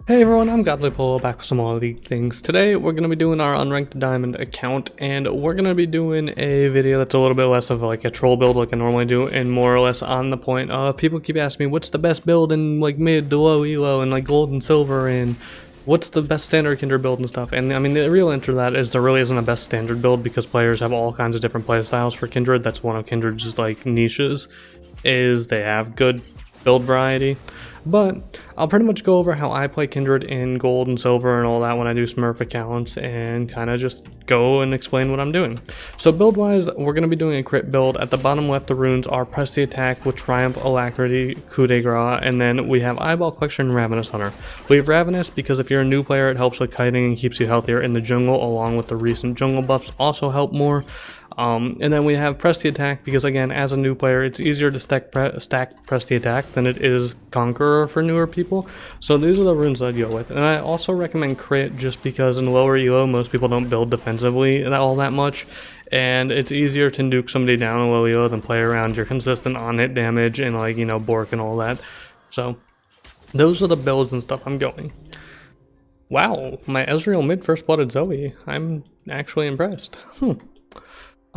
Hey everyone, I'm Godly Polo back with some more League things. Today we're going to be doing our unranked diamond account, and we're going to be doing a video that's a little bit less of like a troll build like I normally do, and more or less on the point of people keep asking me what's the best build in like mid to low elo and like gold and silver, and what's the best standard Kindred build and stuff. And I mean, the real answer to that is there really isn't a best standard build because players have all kinds of different play styles for Kindred. That's one of Kindred's like niches, is they have good build variety. But I'll pretty much go over how I play Kindred in gold and silver and all that when I do Smurf accounts, and kind of just go and explain what I'm doing. So build wise, we're going to be doing a crit build. At the bottom left, the runes are Press the Attack with Triumph, Alacrity, Coup de Grace, and then we have Eyeball Collection and Ravenous Hunter. We have Ravenous because if you're a new player, it helps with kiting and keeps you healthier in the jungle, along with the recent jungle buffs also help more. And then we have Press the Attack because, again, as a new player, it's easier to stack Press the Attack than it is Conqueror for newer people. So these are the runes that I go with. And I also recommend Crit just because in lower elo, most people don't build defensively all that much. And it's easier to nuke somebody down in low elo than play around your consistent on-hit damage and, like, you know, Bork and all that. So those are the builds and stuff I'm going. Wow, my Ezreal mid first blooded Zoe. I'm actually impressed.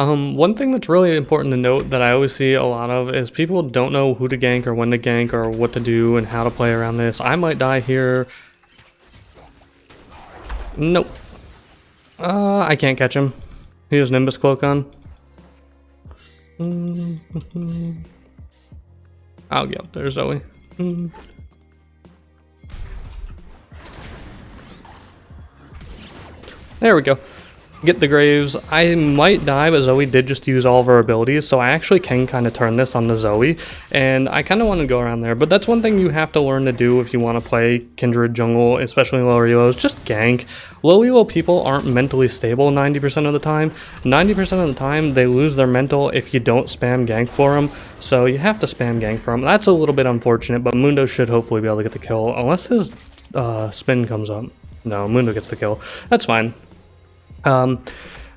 One thing that's really important to note that I always see a lot of is people don't know who to gank or when to gank or what to do and how to play around this. I might die here. Nope. I can't catch him. He has Nimbus Cloak on. I'll get up there, Zoe. There we go. Get the Graves. I might die, but Zoe did just use all of her abilities, so I actually can kind of turn this on the Zoe, and I kind of want to go around there. But that's one thing you have to learn to do if you want to play Kindred jungle, especially lower elos. Just gank. Low elo people aren't mentally stable 90% of the time. 90% of the time, they lose their mental if you don't spam gank for them, so you have to spam gank for them. That's a little bit unfortunate, but Mundo should hopefully be able to get the kill, unless his spin comes up. No, Mundo gets the kill. That's fine. But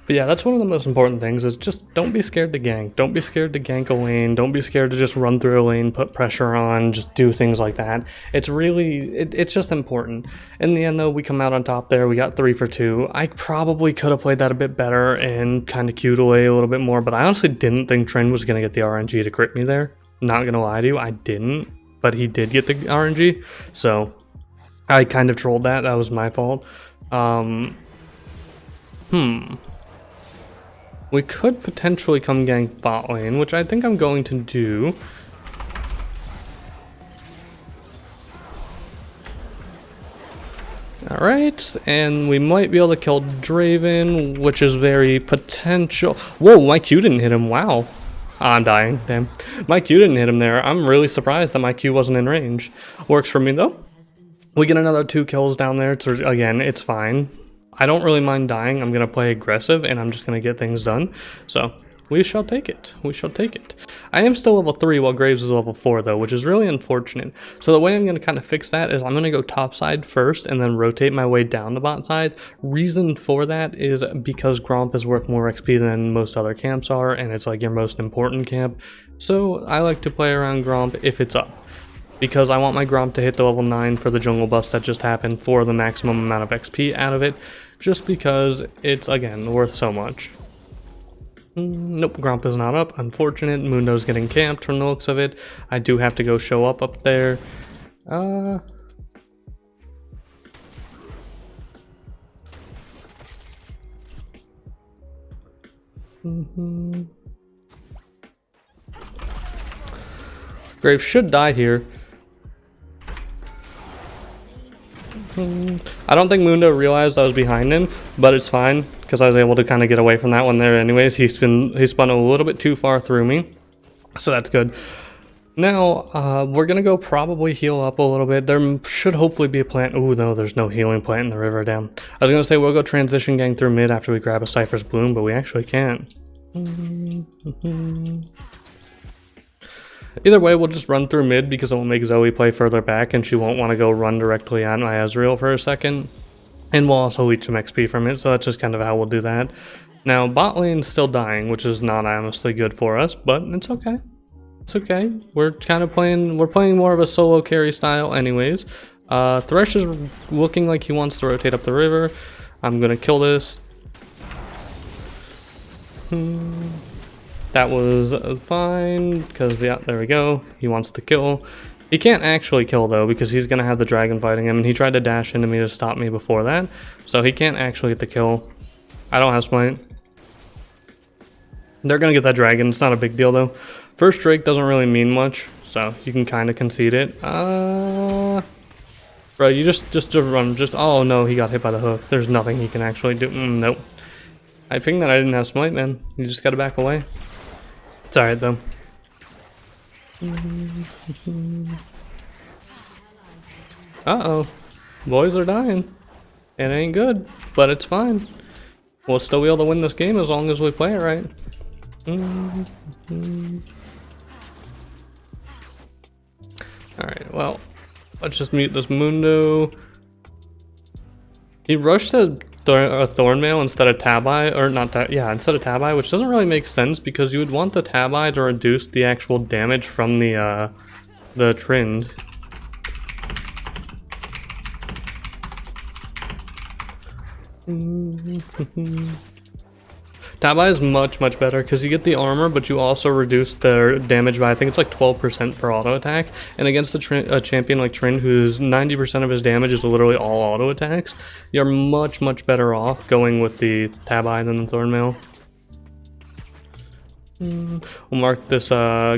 yeah, that's one of the most important things is just don't be scared to gank. Don't be scared to gank a lane. Don't be scared to just run through a lane, put pressure on, just do things like that. It's really, it's just important. In the end though, we come out on top there. We got 3 for 2. I probably could have played that a bit better and kind of queued away a little bit more, but I honestly didn't think Trend was going to get the RNG to crit me there. Not going to lie to you, I didn't, but he did get the RNG. So I kind of trolled that. That was my fault. We could potentially come gank bot lane, which I think I'm going to do. Alright, and we might be able to kill Draven, which is very potential. Whoa, my Q didn't hit him, wow. I'm dying, damn. My Q didn't hit him there. I'm really surprised that my Q wasn't in range. Works for me though. We get another 2 kills down there, so again, it's fine. I don't really mind dying. I'm going to play aggressive and I'm just going to get things done. So we shall take it. We shall take it. I am still level 3 while Graves is level 4 though, which is really unfortunate. So the way I'm going to kind of fix that is I'm going to go top side first and then rotate my way down the bot side. Reason for that is because Gromp is worth more XP than most other camps are, and it's like your most important camp. So I like to play around Gromp if it's up, because I want my Gromp to hit the level 9 for the jungle buffs that just happened for the maximum amount of XP out of it, just because it's, again, worth so much. Nope, Gromp is not up. Unfortunate. Mundo's getting camped from the looks of it. I do have to go show up there. Graves should die here. I don't think Mundo realized I was behind him, but it's fine because I was able to kind of get away from that one there anyways. He spun a little bit too far through me, so that's good. Now, we're going to go probably heal up a little bit. There should hopefully be a plant. Ooh, no, there's no healing plant in the river, damn. I was going to say we'll go transition gang through mid after we grab a Cypher's Bloom, but we actually can't. Either way, we'll just run through mid because it will make Zoe play further back and she won't want to go run directly at my Ezreal for a second. And we'll also leech some XP from it, so that's just kind of how we'll do that. Now, bot lane's still dying, which is not honestly good for us, but it's okay. It's okay. We're kind of playing, we're playing more of a solo carry style anyways. Thresh is looking like he wants to rotate up the river. I'm gonna kill this. That was fine, because yeah, there we go. He wants to kill. He can't actually kill though, because he's gonna have the dragon fighting him, and he tried to dash into me to stop me before that, so he can't actually get the kill. I don't have smite. They're gonna get that dragon. It's not a big deal though. First Drake doesn't really mean much, so you can kind of concede it. Bro, you just run. Oh no, he got hit by the hook. There's nothing he can actually do. Nope. I pinged that I didn't have smite, man. You just gotta back away. It's alright though. Uh-oh. Boys are dying. It ain't good, but it's fine. We'll still be able to win this game as long as we play it right. Alright, well, let's just mute this Mundo. He rushed a Thornmail instead of Tabi, or not that, yeah, instead of Tabi, which doesn't really make sense because you would want the Tabi to reduce the actual damage from the trend. Tabi is much better because you get the armor, but you also reduce their damage by, I think it's like 12% per auto attack. And against a champion like Trin, whose 90% of his damage is literally all auto attacks, you're much better off going with the Tabi than the Thornmail. We'll mark this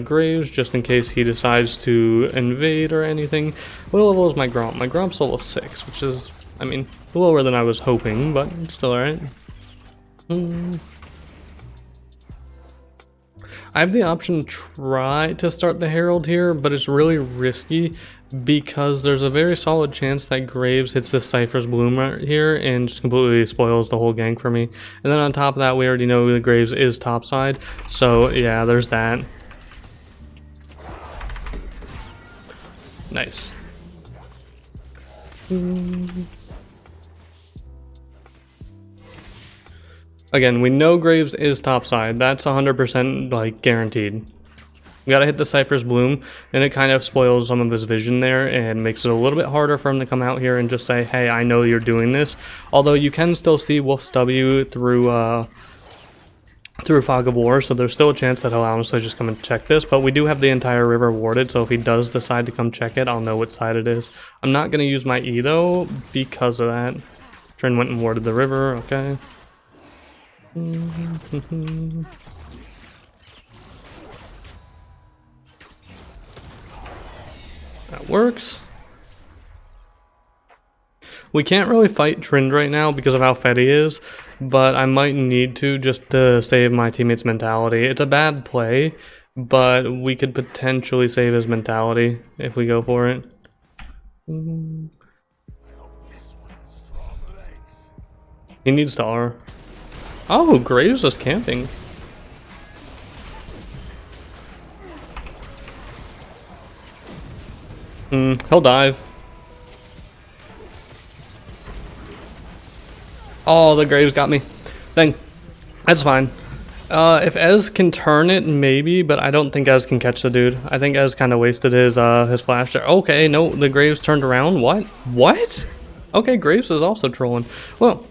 Graves just in case he decides to invade or anything. What level is my Gromp? My Gromp's level 6, which is, I mean, lower than I was hoping, but still alright. I have the option to try to start the Herald here, but it's really risky because there's a very solid chance that Graves hits this Cypher's Bloom right here and just completely spoils the whole gank for me. And then on top of that, we already know that Graves is topside, so yeah, there's that. Nice. Again, we know Graves is topside. That's 100% like guaranteed. We gotta hit the Cypher's Bloom, and it kind of spoils some of his vision there and makes it a little bit harder for him to come out here and just say, hey, I know you're doing this. Although you can still see Wolf's W through Fog of War, so there's still a chance that he'll honestly just come and check this, but we do have the entire river warded, so if he does decide to come check it, I'll know what side it is. I'm not gonna use my E though, because of that. Trin went and warded the river, okay. That works. We can't really fight Trend right now because of how fed he is, but I might need to just to save my teammate's mentality. It's a bad play, but we could potentially save his mentality if we go for it. He needs to R. Oh, Graves is camping. He'll dive. Oh, the Graves got me. Dang. That's fine. If Ez can turn it, maybe, but I don't think Ez can catch the dude. I think Ez kind of wasted his flash there. Okay, no, the Graves turned around. What? What? Okay, Graves is also trolling. Well,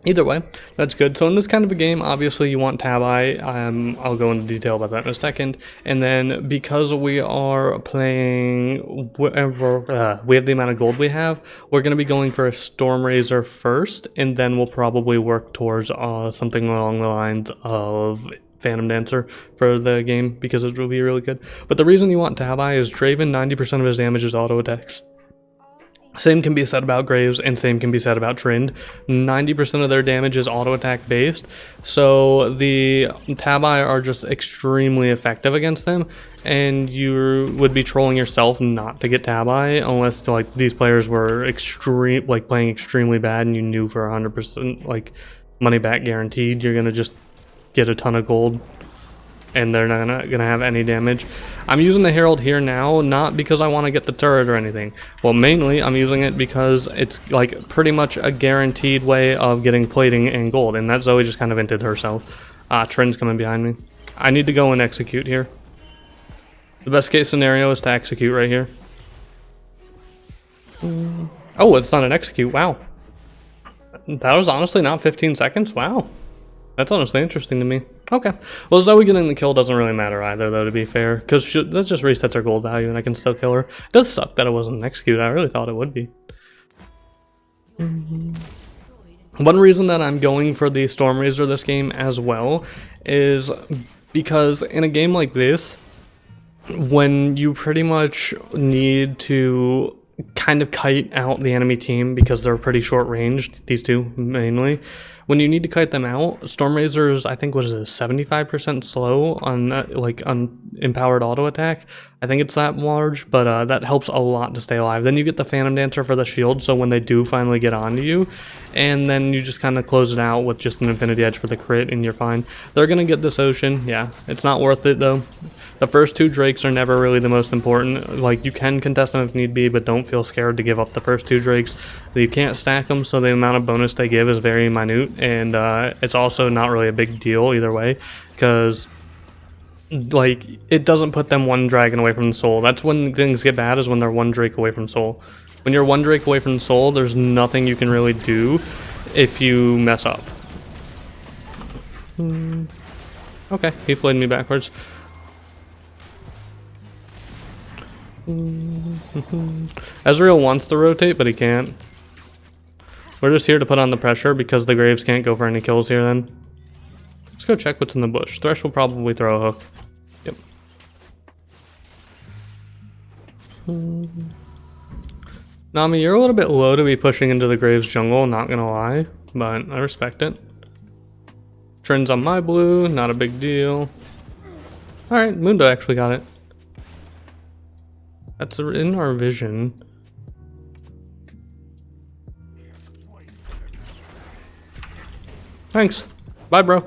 either way, that's good. So in this kind of a game, obviously you want Tabi. I'll go into detail about that in a second. And then because we are playing, we have the amount of gold we have, we're going to be going for a stormrazor first, and then we'll probably work towards something along the lines of Phantom Dancer for the game, because it will be really good. But the reason you want Tabi is Draven, 90% of his damage is auto attacks. Same can be said about Graves, and same can be said about Trend. 90% of their damage is auto attack based, so the Tabi are just extremely effective against them, and you would be trolling yourself not to get Tabi unless like these players were playing extremely bad and you knew for 100% like money back guaranteed you're gonna just get a ton of gold and they're not gonna have any damage. I'm using the Herald here now, not because I want to get the turret or anything. Well, mainly I'm using it because it's like pretty much a guaranteed way of getting plating and gold, and that Zoe just kind of inted herself. Trend's coming behind me. I need to go and execute here. The best case scenario is to execute right here. Oh, it's not an execute. Wow. That was honestly not 15 seconds. Wow. That's honestly interesting to me. Okay. Well, Zoe getting the kill doesn't really matter either, though, to be fair. Because that just resets her gold value and I can still kill her. It does suck that it wasn't an execute. I really thought it would be. One reason that I'm going for the stormrazor this game as well is because in a game like this, when you pretty much need to kind of kite out the enemy team because they're pretty short ranged, these two mainly, when you need to kite them out, stormrazors, I think, what is it, 75% slow on on empowered auto attack. I think it's that large, but that helps a lot to stay alive. Then you get the Phantom Dancer for the shield, so when they do finally get onto you, and then you just kind of close it out with just an Infinity Edge for the crit and you're fine. They're gonna get this Ocean. Yeah, it's not worth it though. The first two Drakes are never really the most important. Like, you can contest them if need be, but don't feel scared to give up the first two Drakes. You can't stack them, so the amount of bonus they give is very minute, and it's also not really a big deal either way, because like, it doesn't put them one dragon away from the soul. That's when things get bad, is when they're one Drake away from soul. When you're one Drake away from soul, there's nothing you can really do if you mess up. Okay, he flayed me backwards. Ezreal wants to rotate, but he can't. We're just here to put on the pressure because the Graves can't go for any kills here then. Let's go check what's in the bush. Thresh will probably throw a hook. Yep. Nami, you're a little bit low to be pushing into the Graves jungle, not gonna lie, but I respect it. Trends on my blue, not a big deal. Alright, Mundo actually got it. That's in our vision. Thanks. Bye, bro.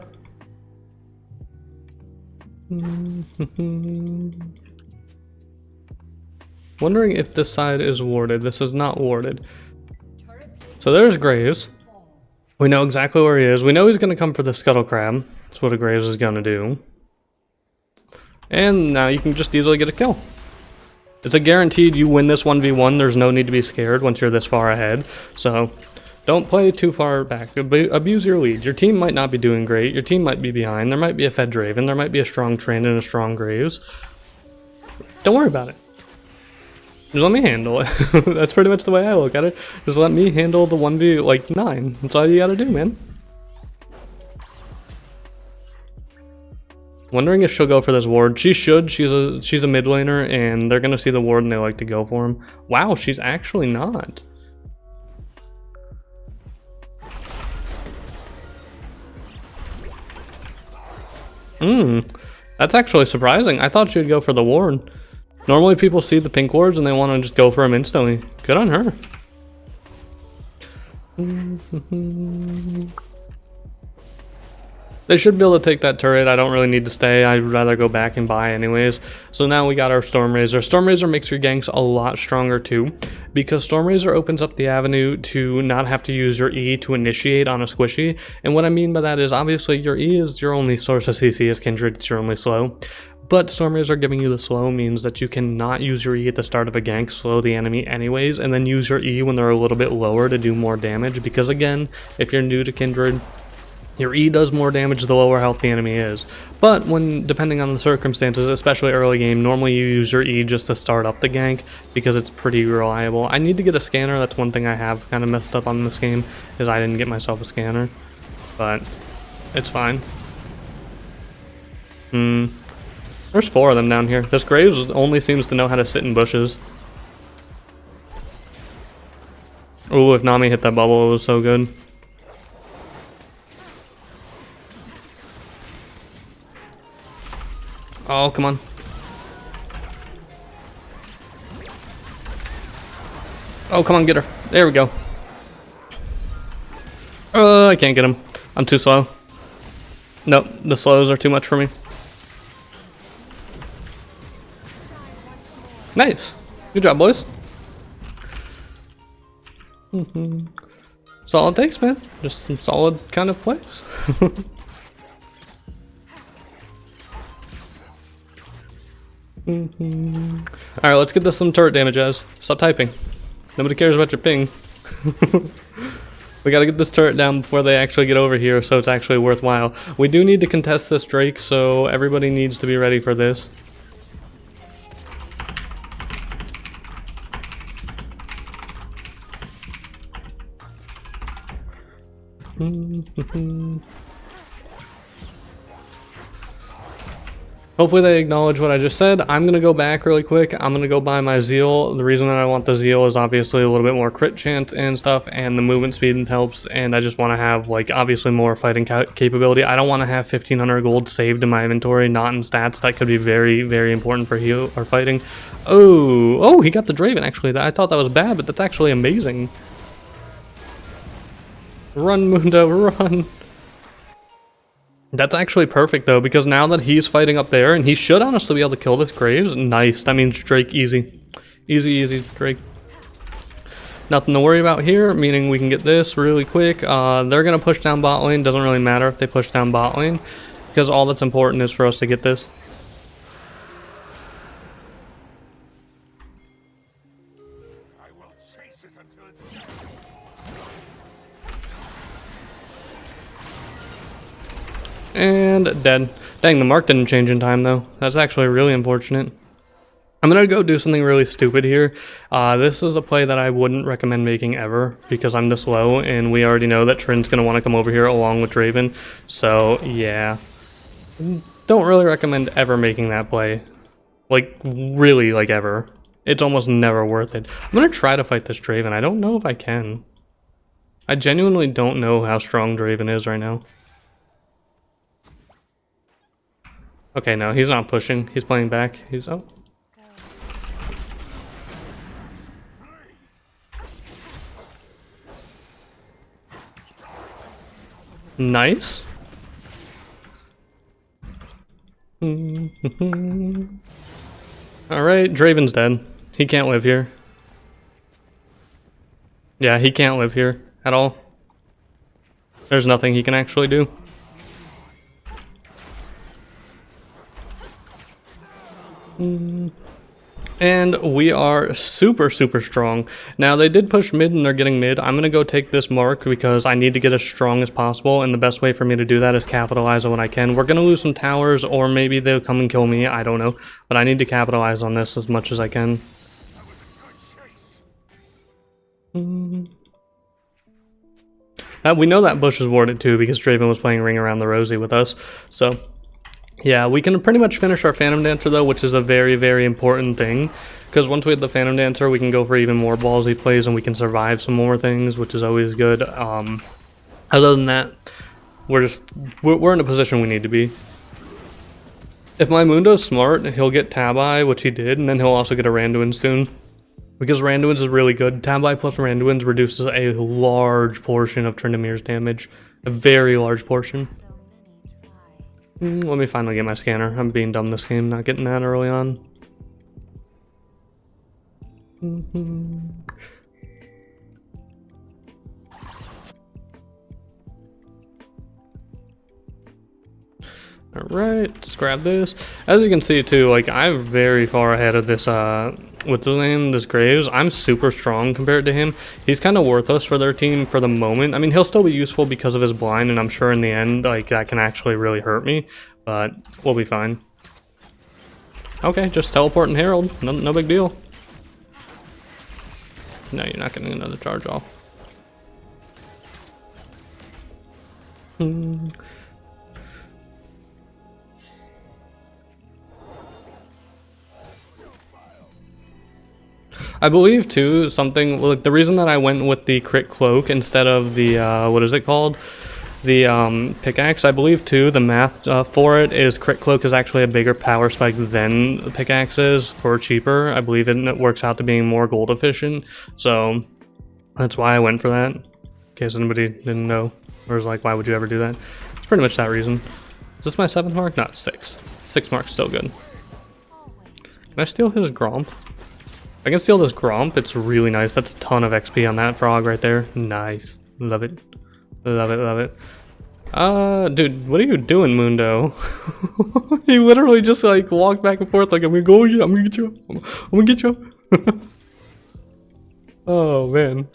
Wondering if this side is warded. This is not warded. So there's Graves. We know exactly where he is. We know he's going to come for the Scuttle Crab. That's what a Graves is going to do. And now you can just easily get a kill. It's a guaranteed you win this 1v1. There's no need to be scared once you're this far ahead. So don't play too far back. Abuse your lead. Your team might not be doing great. Your team might be behind. There might be a fed Draven. There might be a strong Trend and a strong Graves. Don't worry about it. Just let me handle it. That's pretty much the way I look at it. Just let me handle the 1v9. That's all you gotta do, man. Wondering if she'll go for this ward. She should. She's a mid laner, and they're gonna see the ward and they like to go for him. Wow, she's actually not. That's actually surprising. I thought she'd go for the ward. Normally people see the pink wards and they want to just go for him instantly. Good on her. They should be able to take that turret. I don't really need to stay. I'd rather go back and buy anyways. So now we got our stormrazor. Stormrazor makes your ganks a lot stronger too, because stormrazor opens up the avenue to not have to use your E to initiate on a squishy. And what I mean by that is, obviously your E is your only source of CC as Kindred. It's your only slow. But stormrazor giving you the slow means that you cannot use your E at the start of a gank, slow the enemy anyways, and then use your E when they're a little bit lower to do more damage. Because again, if you're new to Kindred, your E does more damage the lower health the enemy is. But when, depending on the circumstances, especially early game, normally you use your E just to start up the gank because it's pretty reliable. I need to get a scanner. That's one thing I have kind of messed up on this game, is I didn't get myself a scanner. But it's fine. There's 4 of them down here. This Graves only seems to know how to sit in bushes. Ooh, if Nami hit that bubble, it was so good. Oh, come on. Oh, come on, get her. There we go. I can't get him. I'm too slow. Nope, the slows are too much for me. Nice. Good job, boys. That's all it takes, man. Just some solid kind of plays. Alright, let's get this some turret damage, Az. Stop typing. Nobody cares about your ping. We gotta get this turret down before they actually get over here, so it's actually worthwhile. We do need to contest this Drake, so everybody needs to be ready for this. Hopefully they acknowledge what I just said. I'm going to go back really quick. I'm going to go buy my Zeal. The reason that I want the Zeal is obviously a little bit more crit chance and stuff, and the movement speed helps, and I just want to have, like, obviously more fighting capability. I don't want to have 1500 gold saved in my inventory, not in stats. That could be very, very important for heal or fighting. Oh, he got the Draven, actually. I thought that was bad, but that's actually amazing. Run, Mundo, run. That's actually perfect though, because now that he's fighting up there, and he should honestly be able to kill this Graves. Nice. That means Drake easy. Easy, Drake. Nothing to worry about here, meaning we can get this really quick. They're going to push down bot lane. Doesn't really matter if they push down bot lane, because all that's important is for us to get this. And dead. Dang, the mark didn't change in time though. That's actually really unfortunate. I'm gonna go do something really stupid here. This is a play that I wouldn't recommend making ever, because I'm this low and we already know that Trin's gonna want to come over here along with Draven. So yeah, don't really recommend ever making that play. Like really, like ever. It's almost never worth it. I'm gonna try to fight this Draven. I don't know if I can. I genuinely don't know how strong Draven is right now. Okay, no, he's not pushing. He's playing back. He's oh. Nice. Alright, Draven's dead. He can't live here. Yeah, he can't live here at all. There's nothing he can actually do. And we are super strong. Now they did push mid and they're getting mid. I'm gonna go take this mark because I need to get as strong as possible, and the best way for me to do that is capitalize on what I can. We're gonna lose some towers, or maybe they'll come and kill me, I don't know, but I need to capitalize on this as much as I can. We know that bush is warded too because Draven was playing Ring Around the Rosie with us, so yeah, we can pretty much finish our Phantom Dancer though, which is a very important thing, because once we have the Phantom Dancer, we can go for even more ballsy plays and we can survive some more things, which is always good. Other than that, we're in a position we need to be. If my Mundo's smart, he'll get Tabi, which he did, and then he'll also get a Randuin soon, because Randuin's is really good. Tabi plus Randuin's reduces a large portion of Tryndamere's damage, a very large portion. Let me finally get my scanner. I'm being dumb this game, not getting that early on. Alright, let's grab this. As you can see too, like, I'm very far ahead of this, what's his name, this Graves. I'm super strong compared to him. He's kind of worthless for their team for the moment. I mean, he'll still be useful because of his blind, and I'm sure in the end, like, that can actually really hurt me, but we'll be fine. Okay, just teleport and Herald. No big deal. No, you're not getting another charge off. I believe too, something like the reason that I went with the crit cloak instead of the what is it called, the pickaxe, I believe too the math for it is crit cloak is actually a bigger power spike than the pickaxe is for cheaper. I believe it works out to being more gold efficient, so that's why I went for that, in case anybody didn't know or was like, why would you ever do that? It's pretty much that reason. Is this my 7th mark? No, 6 marks, still good. Can I steal his Gromp? I can steal this Gromp. It's really nice. That's a ton of XP on that frog right there. Nice. Love it. Love it, love it. Dude, what are you doing, Mundo? He literally just like walked back and forth like, I'm gonna go, I'm gonna get you up. I'm gonna get you up. Oh man.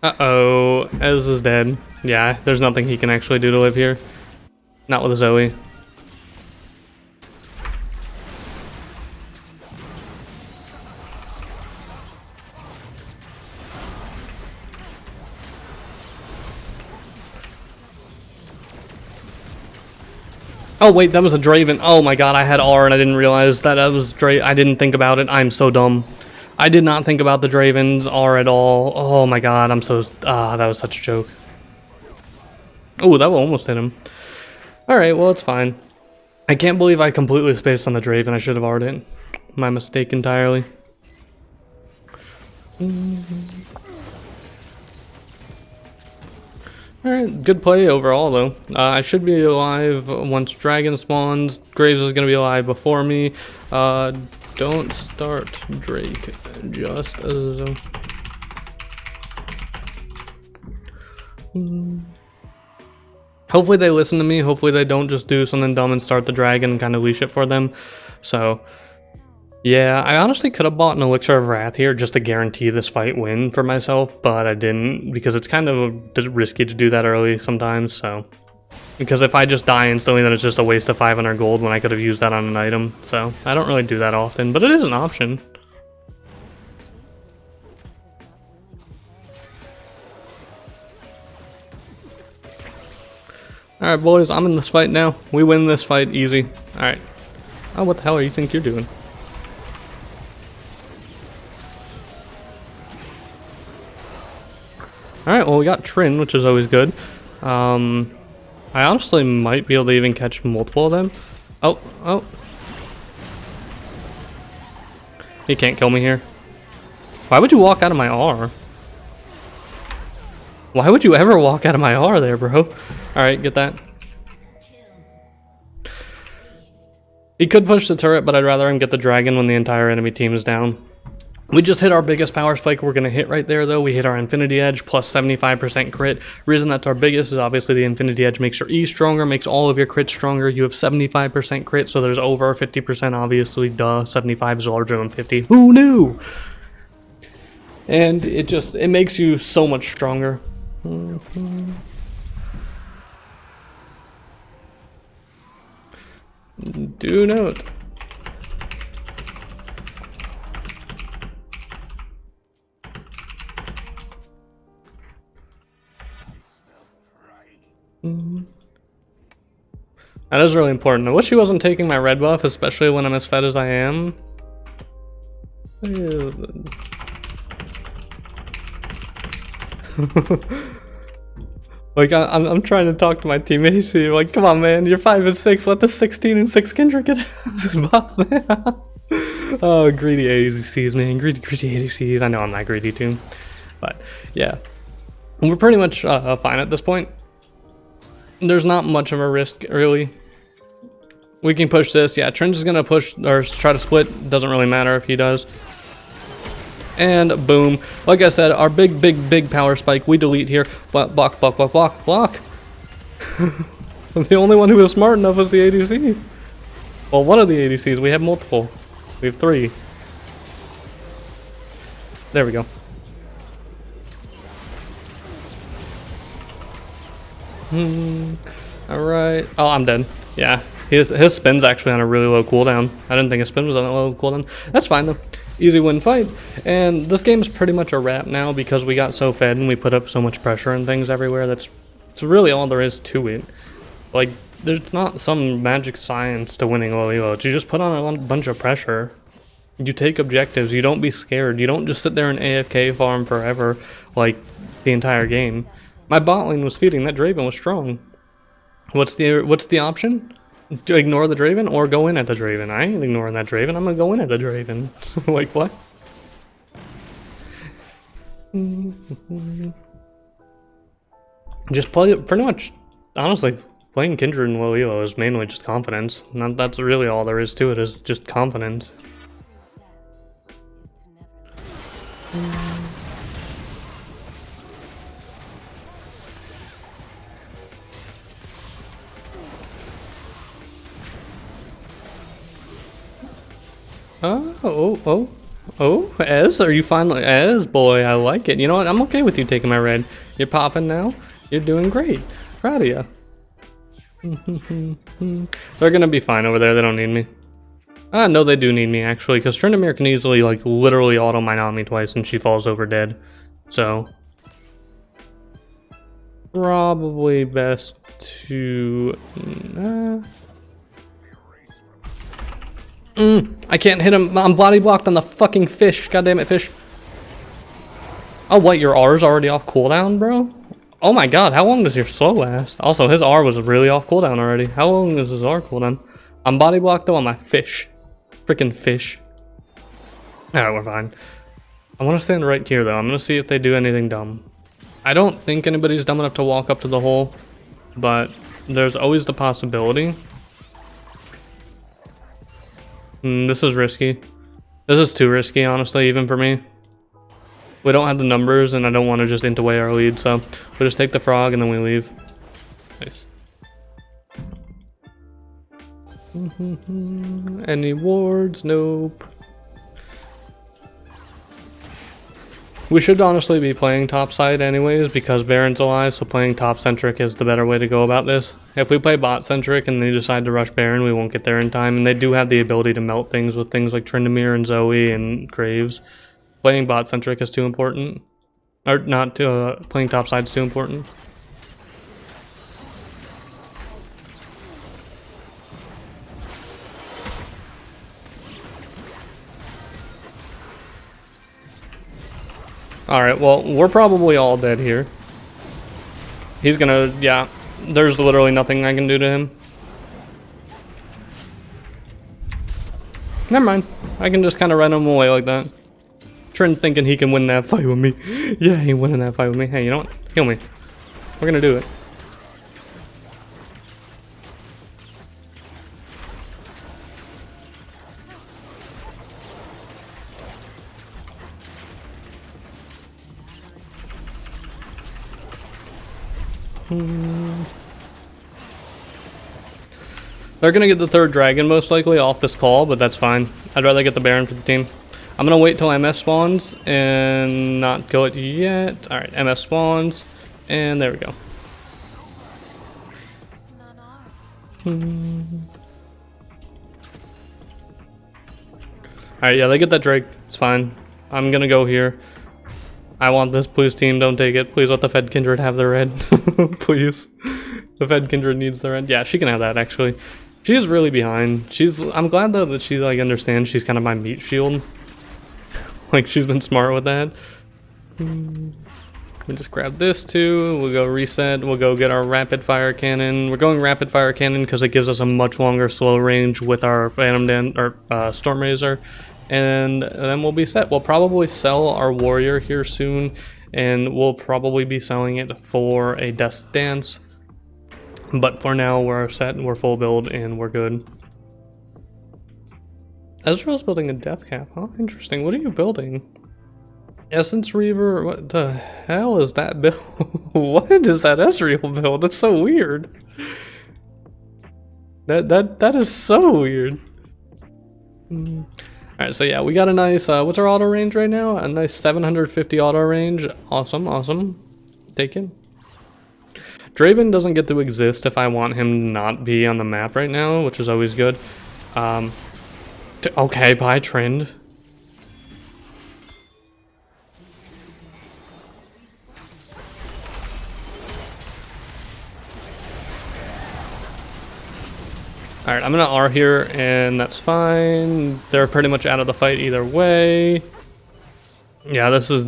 Uh-oh, Ez is dead. Yeah, there's nothing he can actually do to live here. Not with Zoe. Oh wait, that was a Draven. Oh my god, I had R and I didn't realize that was I didn't think about it. I'm so dumb. I did not think about the Draven's R at all. Oh my god, I'm so... that was such a joke. Oh, that almost hit him. Alright, well, it's fine. I can't believe I completely spaced on the Draven. I should have R'd it. My mistake entirely. Alright, good play overall though. I should be alive once Dragon spawns. Graves is going to be alive before me. Don't start Drake, just as... Hopefully they listen to me. Hopefully they don't just do something dumb and start the dragon and kind of leash it for them. So, yeah, I honestly could have bought an Elixir of Wrath here just to guarantee this fight win for myself, but I didn't because it's kind of risky to do that early sometimes, so... Because if I just die instantly, then it's just a waste of 500 gold when I could have used that on an item. So, I don't really do that often, but it is an option. Alright boys, I'm in this fight now. We win this fight easy. Alright. Oh, what the hell do you think you're doing? Alright, well we got Trin, which is always good. I honestly might be able to even catch multiple of them. Oh. He can't kill me here. Why would you walk out of my R? Why would you ever walk out of my R there, bro? Alright, get that. He could push the turret, but I'd rather him get the dragon when the entire enemy team is down. We just hit our biggest power spike we're going to hit right there, though. We hit our Infinity Edge plus 75% crit. Reason that's our biggest is obviously the Infinity Edge makes your E stronger, makes all of your crits stronger. You have 75% crit, so there's over 50%, obviously. Duh, 75 is larger than 50. Who knew? And it makes you so much stronger. Do note. That is really important. I wish he wasn't taking my red buff, especially when I'm as fed as I am. Like, I'm trying to talk to my teammates here. Like, come on, man, you're 5 and 6. Let the 16 and 6 Kindred get this buff, man. Oh, greedy ADCs, man. Greedy ADCs. I know I'm not greedy too. But, yeah. We're pretty much fine at this point. There's not much of a risk, really. We can push this. Yeah, Trin's is going to push or try to split. Doesn't really matter if he does. And boom. Like I said, our big power spike. We delete here. Block. I'm the only one who was smart enough was the ADC. Well, one of the ADCs. We have multiple. We have 3. There we go. Alright. Oh, I'm dead. Yeah. His spin's actually on a really low cooldown. I didn't think his spin was on a low cooldown. That's fine though. Easy win fight. And this game's pretty much a wrap now because we got so fed and we put up so much pressure and things everywhere. That's really all there is to it. Like, there's not some magic science to winning low elo. You just put on a bunch of pressure. You take objectives. You don't be scared. You don't just sit there and AFK farm forever like the entire game. My bot lane was feeding. That Draven was strong. What's the option? To ignore the Draven or go in at the Draven? I ain't ignoring that Draven. I'm gonna go in at the Draven. Like what? Just play pretty much. Honestly, playing Kindred and low elo is mainly just confidence. That's really all there is to it. Is just confidence. Oh, Ez, are you finally, Ez, boy, I like it. You know what, I'm okay with you taking my red. You're popping now. You're doing great. Proud of you. They're gonna be fine over there, they don't need me. No, they do need me, actually, because Tryndamere can easily, like, literally auto-mine on me twice and she falls over dead. So, probably best to... I can't hit him. I'm body blocked on the fucking fish. God damn it, fish. Oh, what? Your R's already off cooldown, bro? Oh my god, how long does your slow last? Also, his R was really off cooldown already. How long does his R cooldown? I'm body blocked though on my fish. Freaking fish. Alright, we're fine. I want to stand right here though. I'm going to see if they do anything dumb. I don't think anybody's dumb enough to walk up to the hole, but there's always the possibility. This is risky. This is too risky, honestly, even for me. We don't have the numbers, and I don't want to just int away our lead, so we'll just take the frog and then we leave. Nice. Any wards? Nope. We should honestly be playing top side anyways because Baron's alive, so playing top centric is the better way to go about this. If we play bot centric and they decide to rush Baron, we won't get there in time, and they do have the ability to melt things with things like Tryndamere and Zoe and Graves. Playing bot centric is too important. Or not, playing top side is too important. Alright, well, we're probably all dead here. He's gonna, yeah, there's literally nothing I can do to him. Never mind, I can just kind of run him away like that. Trent thinking he can win that fight with me. Yeah, he winning that fight with me. Hey, you know what? Heal me. We're gonna do it. They're gonna get the third dragon most likely off this call, but that's fine. I'd rather get the Baron for the team. I'm gonna wait till MS spawns and not kill it yet. Alright, MS spawns, and there we go. Alright, yeah, they get that Drake. It's fine. I'm gonna go here. I want this, please team, don't take it. Please let the Fed Kindred have the red. Please. The Fed Kindred needs the red. Yeah, she can have that actually. She's really behind. I'm glad though that she like understands she's kind of my meat shield. Like she's been smart with that. We'll just grab this too. We'll go reset. We'll go get our rapid fire cannon. We're going rapid fire cannon because it gives us a much longer slow range with our stormrazor. And then we'll be set. We'll probably sell our warrior here soon, and we'll probably be selling it for a death dance. But for now, we're set, we're full build, and we're good. Ezreal's building a death cap. Oh, interesting. What are you building? Essence Reaver? What the hell is that build? What is that Ezreal build? That's so weird. That is so weird. Alright, so yeah, we got a nice, what's our auto range right now? A nice 750 auto range. Awesome, awesome. Take it. Draven doesn't get to exist if I want him to not be on the map right now, which is always good. Okay, bye, Trend. Alright, I'm gonna R here, and that's fine. They're pretty much out of the fight either way. Yeah, this is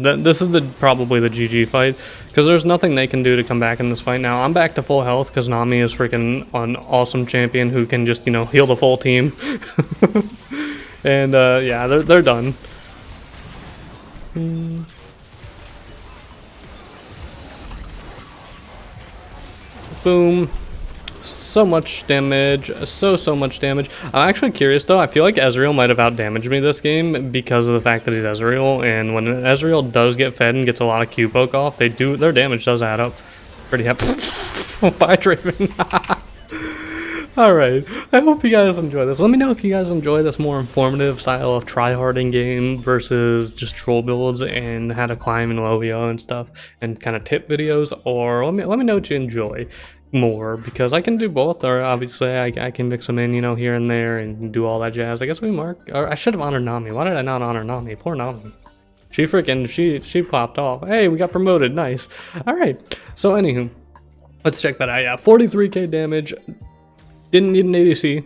probably the GG fight, because there's nothing they can do to come back in this fight now. I'm back to full health, because Nami is freaking an awesome champion who can just, you know, heal the full team. And, yeah, they're done. Boom. So much damage, so much damage. I'm actually curious though, I feel like Ezreal might have outdamaged me this game because of the fact that he's Ezreal, and when Ezreal does get fed and gets a lot of Q poke off, their damage does add up pretty heavy. Bye, Draven. Alright, I hope you guys enjoy this. Let me know if you guys enjoy this more informative style of tryharding game versus just troll builds and how to climb in Lovio and stuff and kind of tip videos, or let me know what you enjoy more, because I can do both, or obviously I can mix them in, you know, here and there and do all that jazz. I guess we mark, or I should have honored Nami. Why did I not honor Nami? Poor Nami. She popped off. Hey, we got promoted, nice. Alright, so anywho, let's check that out. Yeah, 43k damage. Didn't need an ADC,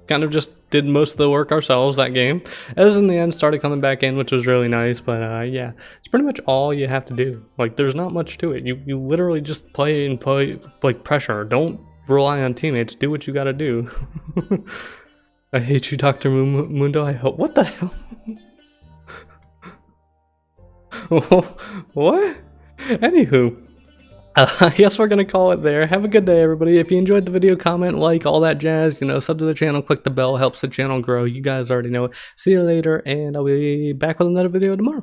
kind of just did most of the work ourselves that game. As in the end started coming back in, which was really nice, but yeah, it's pretty much all you have to do. Like, there's not much to it. You literally just play like pressure. Don't rely on teammates, do what you gotta do. I hate you, Dr. Mundo. I hope, what the hell? What? Anywho, I guess we're gonna call it there. Have a good day, everybody. If you enjoyed the video, comment, like, all that jazz. You know, sub to the channel, click the bell, helps the channel grow. You guys already know it. See you later, and I'll be back with another video tomorrow.